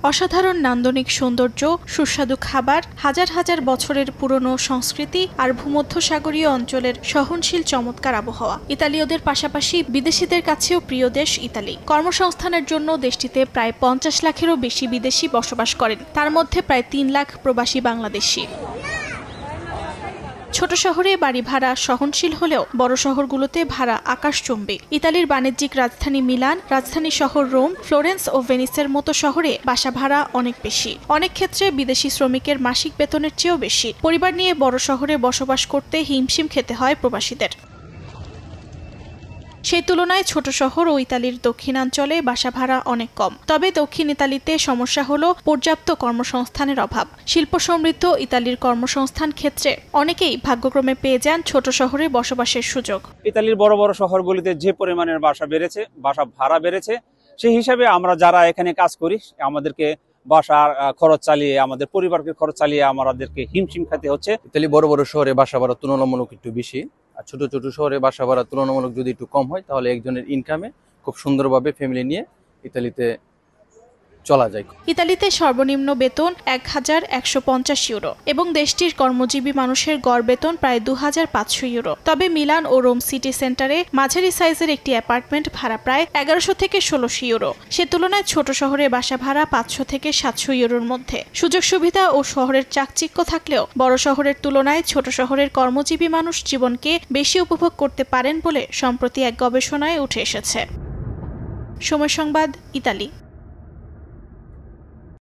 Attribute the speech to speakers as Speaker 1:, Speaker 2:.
Speaker 1: অসাধারণ নান্দনিক সৌন্দর্য, সুস্বাদু খাবার, হাজার হাজার বছরের পুরনো সংস্কৃতি আর ভূমধ্যসাগরীয় অঞ্চলের সহনশীল চমৎকার আবহাওয়া ইতালীয়দের পাশাপাশি বিদেশিদের কাছেও প্রিয় দেশ ইতালি। কর্মসংস্থানের জন্য দেশটিতে প্রায় 50 লাখেরও বেশি বিদেশি বসবাস করেন, তার মধ্যে প্রায় 3 লাখ প্রবাসী বাংলাদেশি। ছোট শহরে বাড়ি ভাড়া সহনশীল হলেও বড় শহরগুলোতে ভাড়া আকাশচুম্বী। ইতালির বাণিজ্যিক রাজধানী মিলান, রাজধানী শহর রোম, ফ্লোরেন্স ও ভেনিসের মতো শহরে বাসা ভাড়া অনেক বেশি, অনেক ক্ষেত্রে বিদেশি শ্রমিকের মাসিক বেতনের চেয়েও বেশি। পরিবার নিয়ে বড় শহরে বসবাস করতে হিমশিম খেতে হয় প্রবাসীদের। সেই তুলনায় ছোট শহর ও ইতালির দক্ষিণাঞ্চলে বাসা ভাড়া অনেক কম। তবে দক্ষিণ ইতালিতে সমস্যা হলো পর্যাপ্ত কর্মসংস্থানের অভাব। শিল্প সমৃদ্ধ ইতালির কর্মসংস্থান ক্ষেত্রে অনেকেই ভাগ্যক্রমে পেয়ে যান ছোট শহরে বসবাসের সুযোগ।
Speaker 2: ইতালির বড় বড় শহরগুলিতে যে পরিমাণের বাসা ভাড়া বেড়েছে, সেই হিসাবে আমরা যারা এখানে কাজ করি আমাদেরকে বাসার খরচ চালিয়ে, আমাদের পরিবারকে খরচ চালিয়ে আমাদেরকে হিমশিম খেতে হচ্ছে।
Speaker 3: ইতালি বড় বড় শহরে বাসা ভাড়া তুলনামূলক একটু বেশি, আর ছোট ছোট শহরে বাসা ভাড়া তুলনামূলক যদি একটু কম হয়, তাহলে একজনের ইনকামে খুব সুন্দরভাবে ফ্যামিলি নিয়ে ইতালিতে চলা যায়।
Speaker 1: ইতালিতে সর্বনিম্ন বেতন 1150 ইউরো এবং দেশটির কর্মজীবী মানুষের গড় বেতন প্রায় 2500 ইউরো। তবে মিলান ও রোম সিটি সেন্টারে মাঝারি সাইজের একটি অ্যাপার্টমেন্ট ভাড়া প্রায় 1100 থেকে 1600 ইউরো। সে তুলনায় ছোট শহরে বাসা ভাড়া 500 থেকে 700 ইউরোর মধ্যে। সুযোগ সুবিধা ও শহরের চাকচিক্য থাকলেও বড় শহরের তুলনায় ছোট শহরের কর্মজীবী মানুষ জীবনকে বেশি উপভোগ করতে পারেন বলে সম্প্রতি এক গবেষণায় উঠে এসেছে। সময় সংবাদ, ইতালি।